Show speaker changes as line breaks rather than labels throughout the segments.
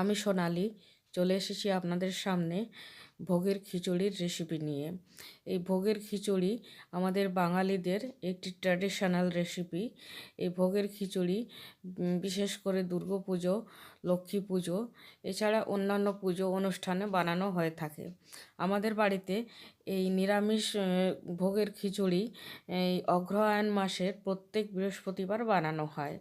আমি সোনালি চলে এসেছি আপনাদের সামনে ভোগের খিচুড়ির রেসিপি নিয়ে। এই ভোগের খিচুড়ি আমাদের বাঙালিদের একটি ট্র্যাডিশনাল রেসিপি। এই ভোগের খিচুড়ি বিশেষ করে দুর্গাপুজো, লক্ষ্মী পুজো এছাড়া অন্যান্য পুজো অনুষ্ঠানে বানানো হয়ে থাকে। আমাদের বাড়িতে এই নিরামিষ ভোগের খিচুড়ি এই অগ্রহায়ণ মাসের প্রত্যেক বৃহস্পতিবার বানানো হয়।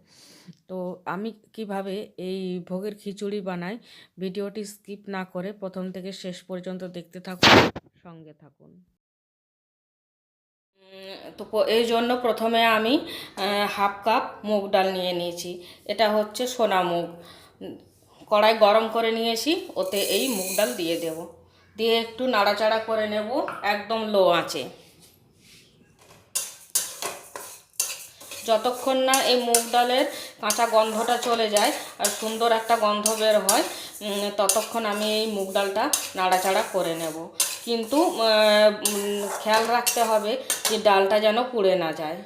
তো আমি কিভাবে এই ভোগের খিচুড়ি বানাই ভিডিওটি স্কিপ না করে প্রথম থেকে শেষ পর্যন্ত দেখতে থাকুন, সঙ্গে থাকুন। তো এই জন্য প্রথমে আমি হাফ কাপ মুগ ডাল নিয়ে নিয়েছি। এটা হচ্ছে সোনা মুগ। কড়াই গরম করে নিয়েছি, ওতে এই মুগ ডাল দিয়ে দেব, দিয়ে একটু নাড়াচাড়া করে নেব একদম লো আঁচে। যতক্ষণ না এই মুগ ডালের কাঁচা গন্ধটা চলে যায় আর সুন্দর একটা গন্ধ বের হয়, ততক্ষণ আমি এই মুগ ডালটা নাড়াচাড়া করে নেব। কিন্তু খেয়াল রাখতে হবে যে ডালটা যেন পুড়ে না যায়।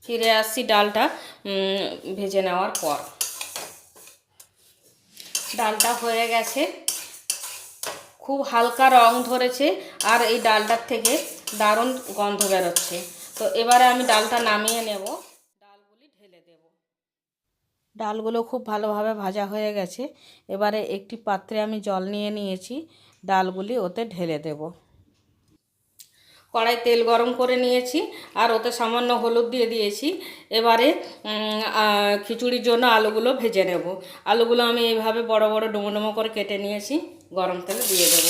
ফিরে আসছি ডালটা ভেজে নেওয়ার পর। ডালটা হয়ে গেছে, খুব হালকা রং ধরেছে আর এই ডালটার থেকে দারুণ গন্ধ বেরোচ্ছে। তো এবারে আমি ডালটা নামিয়ে নেব, ডালগুলি ঢেলে দেব। ডালগুলো খুব ভালোভাবে ভাজা হয়ে গেছে। এবারে একটি পাত্রে আমি জল নিয়ে নিয়েছি, ডালগুলি ওতে ঢেলে দেব। কড়াই তেল গরম করে নিয়েছি আর ওতে সামান্য হলুদ দিয়ে দিয়েছি। এবারে খিচুড়ির জন্য আলুগুলো ভেজে নেব। আলুগুলো আমি এইভাবে বড় বড় ডুমো ডুমো করে কেটে নিয়েছি, গরম তেলে দিয়ে দেব।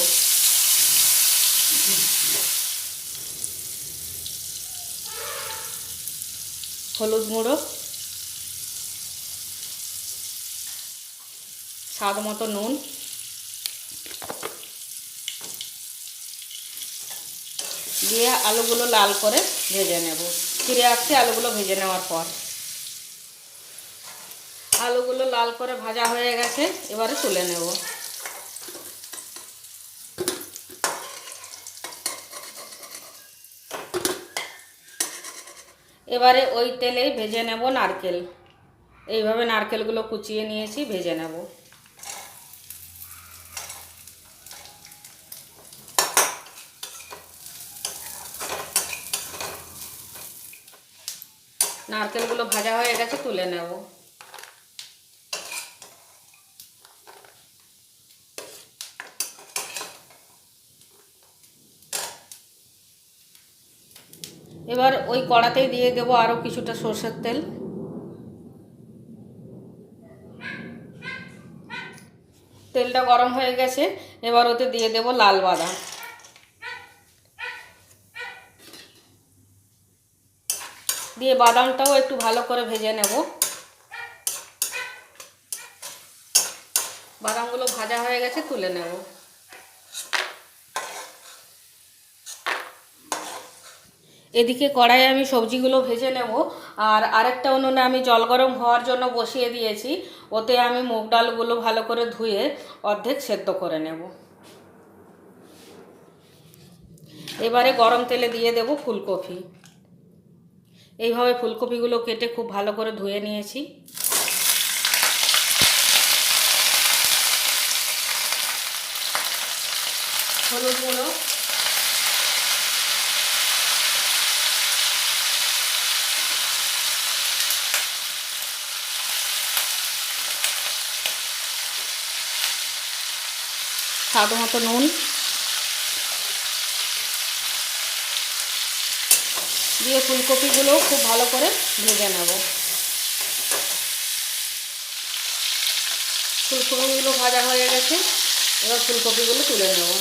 হলুদ গুঁড়ো, স্বাদ মতো নুন, দিয়ে আলুগুলো লাল করে ভেজে নেব। ফিরে আসছি আলুগুলো ভেজে নেওয়ার পর। আলুগুলো লাল করে ভাজা হয়ে গেছে, এবারে তুলে নেব। এবারে ওই তেলেই ভেজে নেব নারকেল। এইভাবে নারকেলগুলো কুচিয়ে নিয়েছি, ভেজে নেব। নারকেলগুলো ভাজা হয়ে গেছে, তুলে নেব। এবার ওই কড়াতেই দিয়ে দেবো আরও কিছুটা সরষের তেল। তেলটা গরম হয়ে গেছে, এবার ওতে দিয়ে দেব লাল বাদাম। দিয়ে বাদামটাও একটু ভালো করে ভেজে নেব। বাদামগুলো ভাজা হয়ে গেছে, তুলে নেব। এদিকে কড়াইয়ে আমি সবজিগুলো ভেজে নেব আর আরেকটা উনুনে আমি জল গরম হওয়ার জন্য বসিয়ে দিয়েছি। ওতে আমি মুগ ডালগুলো ভালো করে ধুয়ে অর্ধেক সেদ্ধ করে নেব। এবারে গরম তেলে দিয়ে দেব ফুলকপি। এইভাবে ফুলকপিগুলো কেটে খুব ভালো করে ধুয়ে নিয়েছি। হলুদ গুঁড়ো, স্বাদ মতো নুন, দিয়ে ফুলকপিগুলো খুব ভালো করে ভেজে নেব। ফুলকপিগুলো ভাজা হয়ে গেছে, এবার ফুলকপিগুলো তুলে নেব।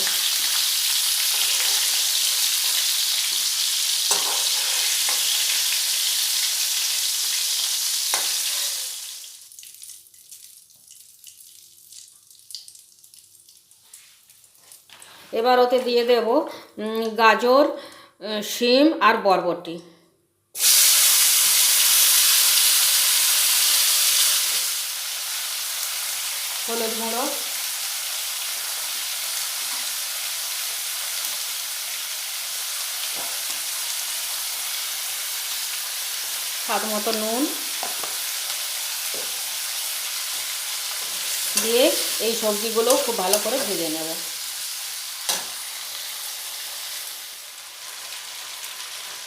এবার ওতে দিয়ে দেব গাজর, শিম আর বরবটি। হলুদ গুঁড়ো, স্বাদ মতো নুন দিয়ে এই সবজিগুলো খুব ভালো করে ভেজে নেব।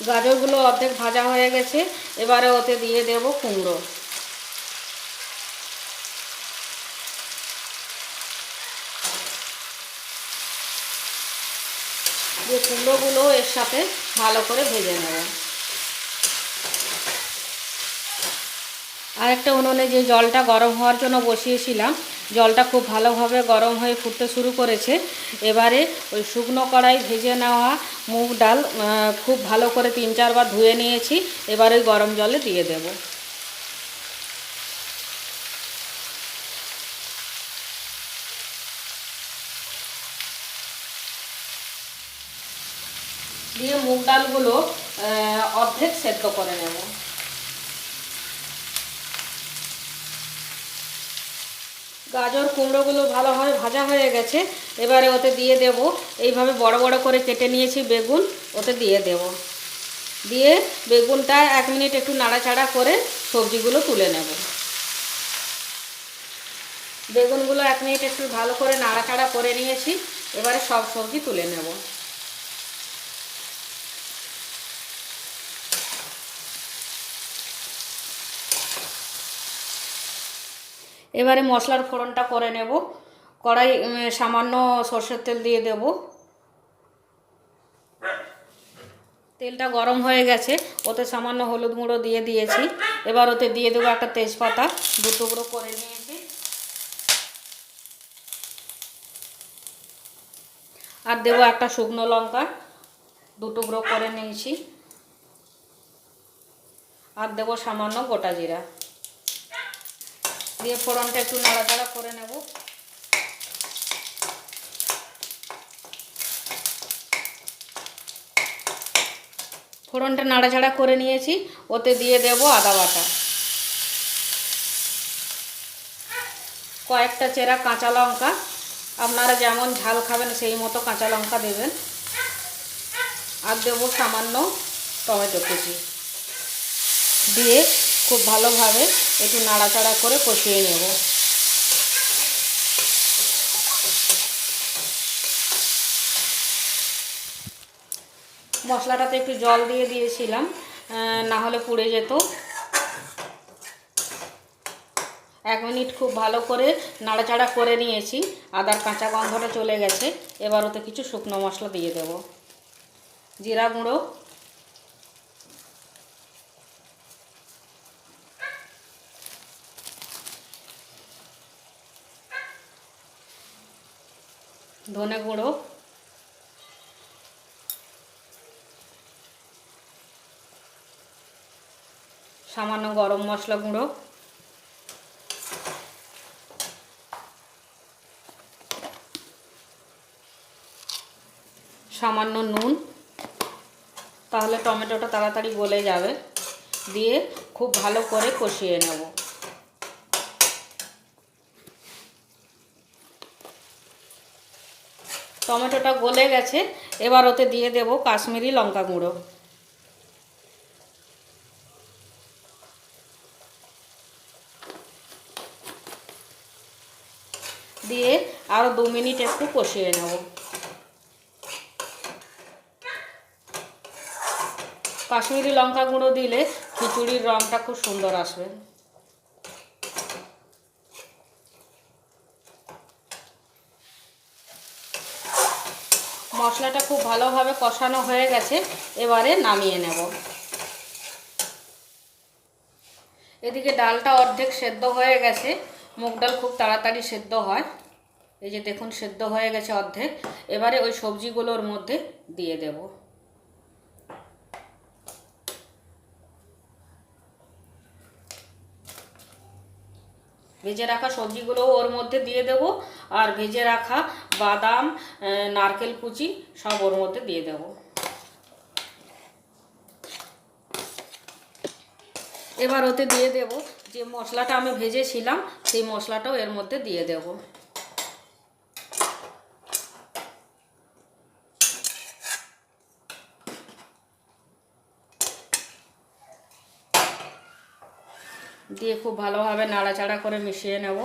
গাজরগুলো অর্ধেক ভাজা হয়ে গেছে, এবারে ওতে দিয়ে দেব কুমড়ো। দিয়ে কুমড়োগুলো এর সাথে ভালো করে ভেজে নেব। আর একটা উনুনে যে জলটা গরম হওয়ার জন্য বসিয়েছিলাম, জলটা খুব ভালোভাবে গরম হয়ে ফুটতে শুরু করেছে। এবারে ওই শুকনো কড়াই ভেজে নেওয়া মুগ ডাল খুব ভালো করে 3-4 বার ধুয়ে নিয়েছি, এবারে ওই গরম জলে দিয়ে দেব। দিয়ে মুগ ডালগুলো অর্ধেক সেদ্ধ করে নেব। গাজর কুমড়োগুলো ভালোভাবে ভাজা হয়ে গেছে, এবারে ওতে দিয়ে দেব এইভাবে বড় বড় করে কেটে নিয়েছি বেগুন, ওতে দিয়ে দেব। দিয়ে বেগুনটা 1 মিনিট একটু নাড়াচাড়া করে সবজিগুলো তুলে নেব। বেগুনগুলো 1 মিনিট একটু ভালো করে নাড়াচাড়া করে নিয়েছি, এবারে সব সবজি তুলে নেব। এবারে মশলার ফোড়নটা করে নেব। কড়াই সামান্য সরষের তেল দিয়ে দেব। তেলটা গরম হয়ে গেছে, ওতে সামান্য হলুদ গুঁড়ো দিয়ে দিয়েছি। এবার ওতে দিয়ে দেবো একটা তেজপাতা 2 টুকরো করে নিয়েছি, আর দেবো একটা শুকনো লঙ্কা 2 টুকরো করে নিয়েছি, আর দেবো সামান্য গোটা জিরা। দিয়ে ফোড়নটা একটু নাড়াচাড়া করে নেব। ফোড়নটা নাড়াচাড়া করে নিয়েছি, ওতে দিয়ে দেব আদা বাটা, কয়েকটা চেরা কাঁচা লঙ্কা, আপনারা যেমন ঝাল খাবেন সেই মতো কাঁচা লঙ্কা দেবেন, আর দেবো সামান্য টমেটো কুচি। দিয়ে খুব ভালোভাবে একটু নাড়াচাড়া করে কষিয়ে নেব। মশলাটাতে একটু জল দিয়ে দিয়েছিলাম, না হলে পুড়ে যেত। 1 মিনিট খুব ভালো করে নাড়াচাড়া করে নিয়েছি, আদার কাঁচা গন্ধটা চলে গেছে। এবার ওতে কিছু শুকনো মশলা দিয়ে দেব। জিরা গুঁড়ো, ধনে গুঁড়ো, সামান্য গরম মশলা গুঁড়ো, সামান্য নুন, তাহলে টমেটোটা তাড়াতাড়ি গলে যাবে। দিয়ে খুব ভালো করে কষিয়ে নেব। টমেটোটা গলে গেছে, এবার ওতে দিয়ে দেব কাশ্মীরি লঙ্কা গুঁড়ো। দিয়ে আরও 2 মিনিট একটু কষিয়ে নেব। কাশ্মীরি লঙ্কা গুঁড়ো দিলে খিচুড়ির রঙটা খুব সুন্দর আসবে। মশলাটা খুব ভালোভাবে কষানো হয়ে গেছে, এবারে নামিয়ে নেব। এদিকে ডালটা অর্ধেক সেদ্ধ হয়ে গেছে, মুগ ডাল খুব তাড়াতাড়ি সেদ্ধ হয়। এই যে দেখুন সেদ্ধ হয়ে গেছে অর্ধেক। এবারে ওই সবজিগুলোর মধ্যে দিয়ে দেব। ভেজে রাখা সবজিগুলো ওর মধ্যে দিয়ে দেব, আর ভেজে রাখা বাদাম, নারকেল কুচি সব ওর মধ্যে দিয়ে দেব। এবার ওতে দিয়ে দেব যে মশলাটা আমি ভেজেছিলাম, সেই মশলাটাও এর মধ্যে দিয়ে দেব। দিয়ে খুব ভালোভাবে নাড়াচাড়া করে মিশিয়ে নেব।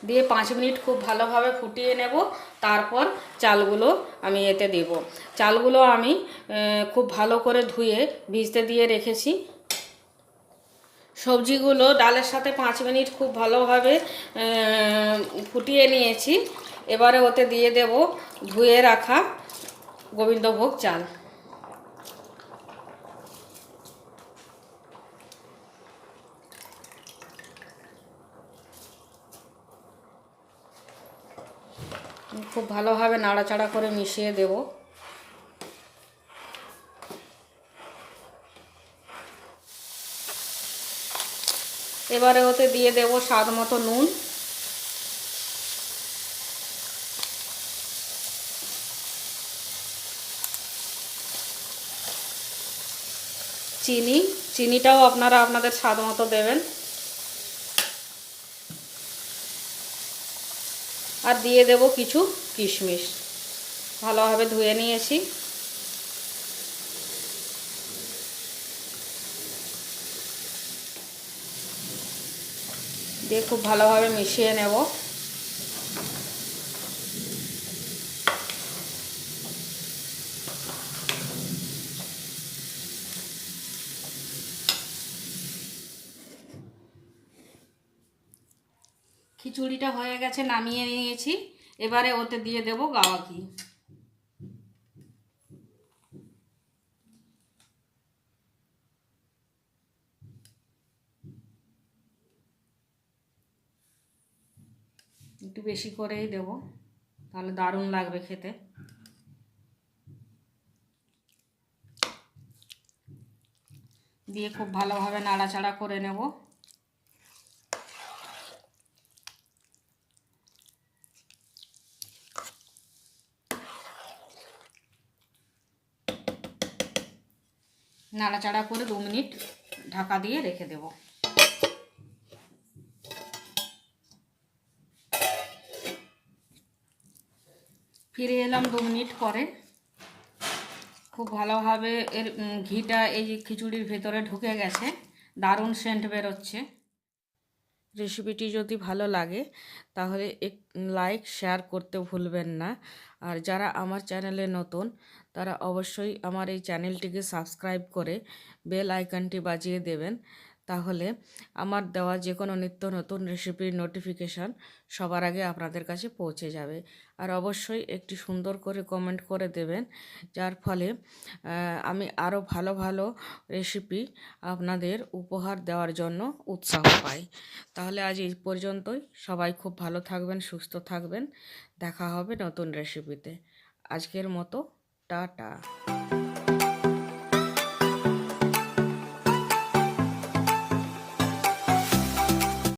দিয়ে 5 মিনিট খুব ভালোভাবে ফুটিয়ে নেব। তারপর চালগুলো আমি এতে দেব। চালগুলো আমি খুব ভালো করে ধুয়ে ভিজতে দিয়ে রেখেছি। সবজিগুলো ডালের সাথে 5 মিনিট খুব ভালোভাবে ফুটিয়ে নিয়েছি। এবারে ওতে দিয়ে দেব ধুয়ে রাখা গোবিন্দভোগ চাল। খুব ভালোভাবে নাড়াচাড়া করে মিশিয়ে দেব। এবারে ওতে দিয়ে দেব স্বাদ মতো নুন, চিনিটাও আপনারা আপনাদের স্বাদ মতো দেবেন। আর দিয়ে দেব কিছু কিশমিশ, ভালোভাবে ধুয়ে নিয়েছি। দিয়ে খুব ভালোভাবে মিশিয়ে নেব। খিচুড়িটা হয়ে গেছে, নামিয়ে নিয়েছি। এবারে ওতে দিয়ে দেব গাওয়া ঘি। একটু বেশি করেই দেব, তাহলে দারুণ লাগবে খেতে। দিয়ে খুব ভালোভাবে নাড়াচাড়া করে নেব। নাড়াচাড়া করে 2 মিনিট ঢাকা দিয়ে রেখে দেব। ফিরে এলাম 2 মিনিট পরে। খুব ভালোভাবে এর ঘিটা এই খিচুড়ির ভেতরে ঢুকে গেছে, দারুণ সেন্ট বেরোচ্ছে। রেসিপিটি যদি ভালো লাগে তাহলে লাইক শেয়ার করতে ভুলবেন না। আর যারা আমার চ্যানেলে নতুন তারা অবশ্যই আমার এই চ্যানেলটিকে সাবস্ক্রাইব করে বেল আইকনটি বাজিয়ে দেবেন। তাহলে আমার দেওয়া যে কোনো নিত্য নতুন রেসিপির নোটিফিকেশান সবার আগে আপনাদের কাছে পৌঁছে যাবে। আর অবশ্যই একটি সুন্দর করে কমেন্ট করে দেবেন, যার ফলে আমি আরও ভালো ভালো রেসিপি আপনাদের উপহার দেওয়ার জন্য উৎসাহ পাই। তাহলে আজ এই পর্যন্তই। সবাই খুব ভালো থাকবেন, সুস্থ থাকবেন। দেখা হবে নতুন রেসিপিতে। আজকের মতো টাটা।